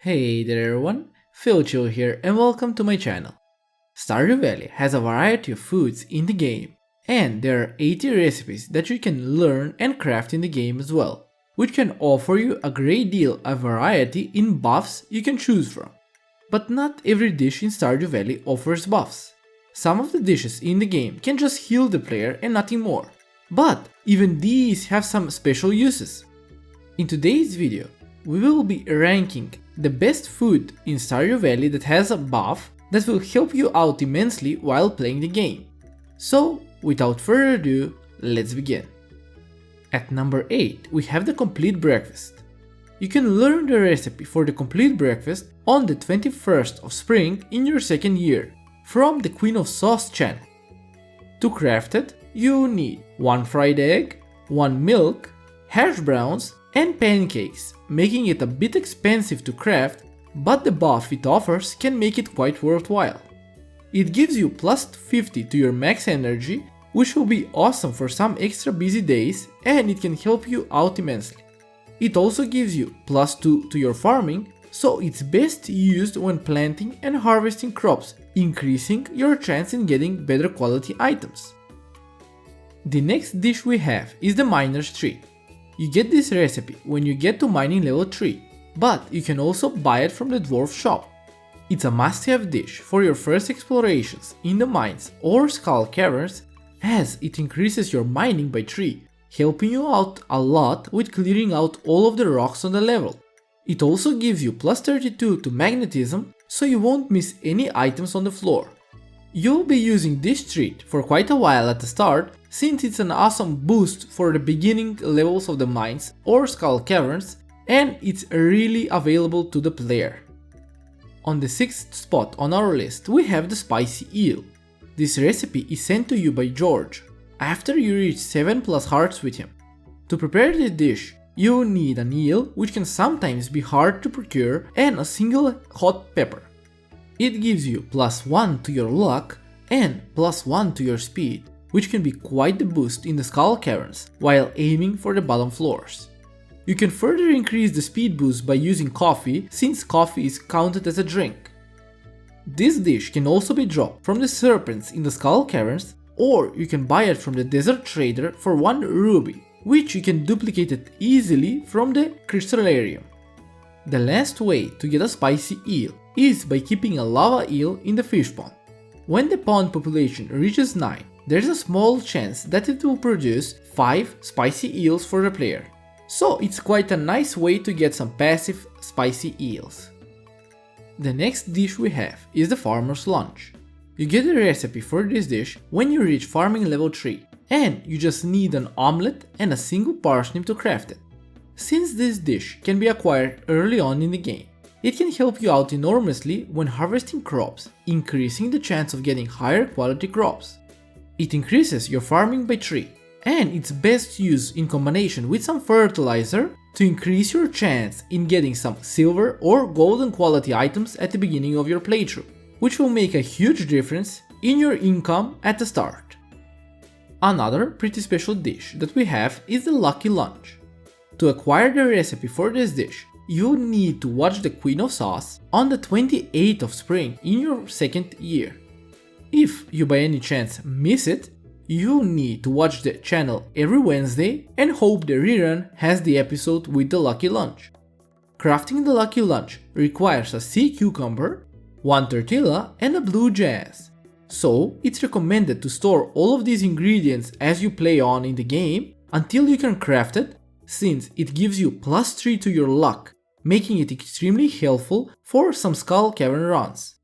Hey there everyone, PhilChill here and welcome to my channel. Stardew Valley has a variety of foods in the game, and there are 80 recipes that you can learn and craft in the game as well, which can offer you a great deal of variety in buffs you can choose from. But not every dish in Stardew Valley offers buffs. Some of the dishes in the game can just heal the player and nothing more, but even these have some special uses. In today's video, we will be ranking the best food in Stardew Valley that has a buff that will help you out immensely while playing the game. So, without further ado, let's begin. At number 8, we have the complete breakfast. You can learn the recipe for the complete breakfast on the 21st of spring in your second year from the Queen of Sauce channel. To craft it, you need 1 fried egg, 1 milk, hash browns, and pancakes, making it a bit expensive to craft, but the buff it offers can make it quite worthwhile. It gives you plus 50 to your max energy, which will be awesome for some extra busy days, and it can help you out immensely. It also gives you plus 2 to your farming, so it's best used when planting and harvesting crops, increasing your chance in getting better quality items. The next dish we have is the Miner's Tree. You get this recipe when you get to mining level 3, but you can also buy it from the dwarf shop. It's a must-have dish for your first explorations in the mines or skull caverns, as it increases your mining by 3, helping you out a lot with clearing out all of the rocks on the level. It also gives you plus 32 to magnetism, so you won't miss any items on the floor. You'll be using this treat for quite a while at the start, since it's an awesome boost for the beginning levels of the mines or skull caverns, and it's really available to the player. On the 6th spot on our list we have the spicy eel. This recipe is sent to you by George, after you reach 7+ hearts with him. To prepare this dish, you need an eel, which can sometimes be hard to procure, and a single hot pepper. It gives you plus 1 to your luck and plus 1 to your speed, which can be quite the boost in the skull caverns while aiming for the bottom floors. You can further increase the speed boost by using coffee, since coffee is counted as a drink. This dish can also be dropped from the serpents in the skull caverns, or you can buy it from the desert trader for 1 ruby, which you can duplicate it easily from the crystallarium. The last way to get a spicy eel is by keeping a lava eel in the fish pond. When the pond population reaches 9, there's a small chance that it will produce 5 spicy eels for the player. So it's quite a nice way to get some passive spicy eels. The next dish we have is the farmer's lunch. You get a recipe for this dish when you reach farming level 3, and you just need an omelette and a single parsnip to craft it. Since this dish can be acquired early on in the game, it can help you out enormously when harvesting crops, increasing the chance of getting higher quality crops. It increases your farming by 3, and it's best used in combination with some fertilizer to increase your chance in getting some silver or golden quality items at the beginning of your playthrough, which will make a huge difference in your income at the start. Another pretty special dish that we have is the Lucky Lunch. To acquire the recipe for this dish, you need to watch the Queen of Sauce on the 28th of spring in your second year. If you by any chance miss it, you need to watch the channel every Wednesday and hope the rerun has the episode with the Lucky Lunch. Crafting the Lucky Lunch requires a sea cucumber, 1 tortilla, and a blue jazz. So it's recommended to store all of these ingredients as you play on in the game until you can craft it, since it gives you plus 3 to your luck, making it extremely helpful for some skull cavern runs.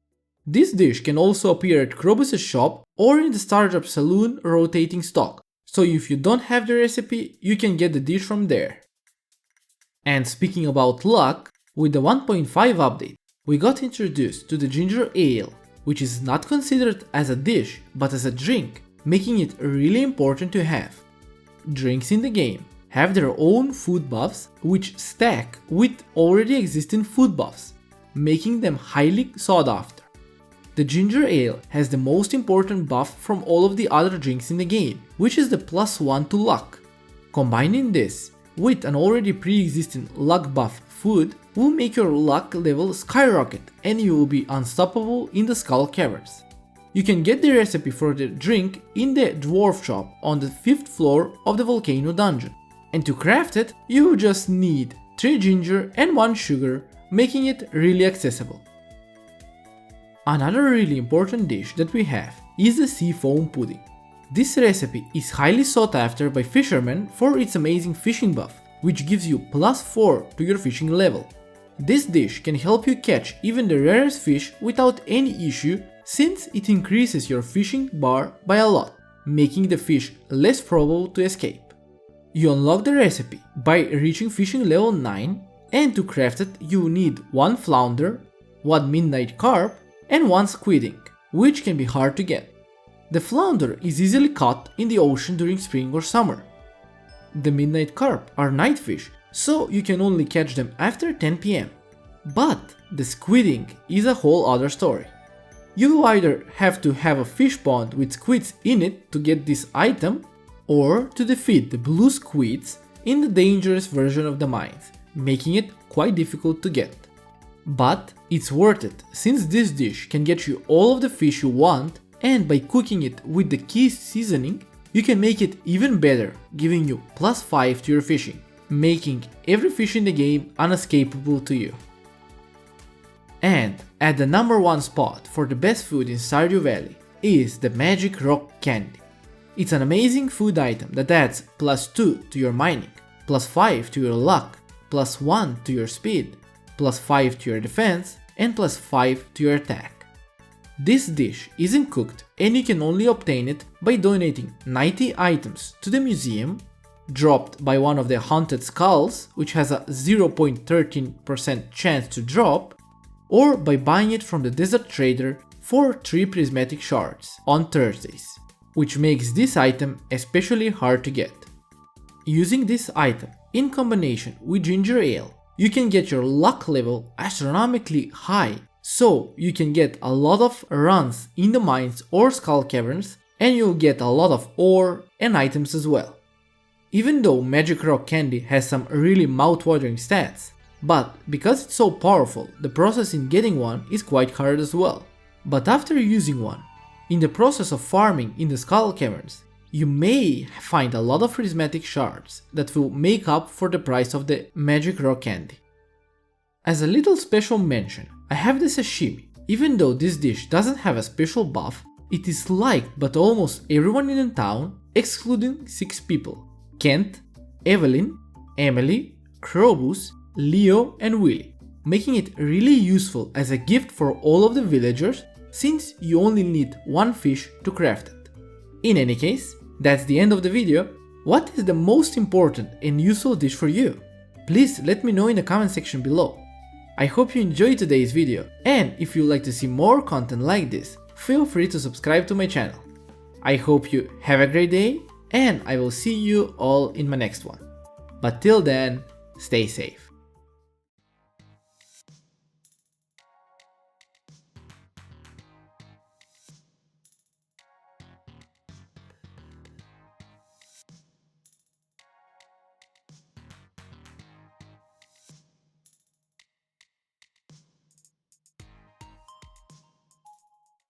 This dish can also appear at Krobus' shop or in the Stardew Saloon rotating stock, so if you don't have the recipe, you can get the dish from there. And speaking about luck, with the 1.5 update, we got introduced to the ginger ale, which is not considered as a dish but as a drink, making it really important to have. Drinks in the game have their own food buffs which stack with already existing food buffs, making them highly sought after. The ginger ale has the most important buff from all of the other drinks in the game, which is the plus 1 to luck. Combining this with an already pre-existing luck buff food will make your luck level skyrocket and you will be unstoppable in the Skull Caverns. You can get the recipe for the drink in the dwarf shop on the 5th floor of the volcano dungeon. And to craft it, you just need 3 ginger and 1 sugar, making it really accessible. Another really important dish that we have is the Seafoam Pudding. This recipe is highly sought after by fishermen for its amazing fishing buff, which gives you +4 to your fishing level. This dish can help you catch even the rarest fish without any issue, since it increases your fishing bar by a lot, making the fish less probable to escape. You unlock the recipe by reaching fishing level 9, and to craft it you need 1 flounder, 1 midnight carp, and 1 squid, which can be hard to get. The flounder is easily caught in the ocean during spring or summer. The midnight carp are night fish, so you can only catch them after 10 PM. But the squid is a whole other story. You will either have to have a fish pond with squids in it to get this item, or to defeat the blue squids in the dangerous version of the mines, making it quite difficult to get. But it's worth it, since this dish can get you all of the fish you want, and by cooking it with the key seasoning, you can make it even better, giving you +5 to your fishing, making every fish in the game unescapable to you. And at the number 1 spot for the best food in Stardew Valley is the Magic Rock Candy. It's an amazing food item that adds +2 to your mining, +5 to your luck, +1 to your speed, +5 to your defense, and +5 to your attack. This dish isn't cooked and you can only obtain it by donating 90 items to the museum, dropped by one of the haunted skulls, which has a 0.13% chance to drop, or by buying it from the desert trader for 3 prismatic shards on Thursdays, which makes this item especially hard to get. Using this item in combination with ginger ale, you can get your luck level astronomically high, so you can get a lot of runs in the mines or skull caverns, and you'll get a lot of ore and items as well. Even though Magic Rock Candy has some really mouth-watering stats, but because it's so powerful, the process in getting one is quite hard as well. But after using one, in the process of farming in the skull caverns, you may find a lot of prismatic shards that will make up for the price of the Magic Rock Candy. As a little special mention, I have the Sashimi. Even though this dish doesn't have a special buff, it is liked by almost everyone in the town, excluding 6 people: Kent, Evelyn, Emily, Krobus, Leo, and Willy, making it really useful as a gift for all of the villagers, since you only need 1 fish to craft it. In any case, that's the end of the video. What is the most important and useful dish for you? Please let me know in the comment section below. I hope you enjoyed today's video, and if you'd like to see more content like this, feel free to subscribe to my channel. I hope you have a great day, and I will see you all in my next one. But till then, stay safe.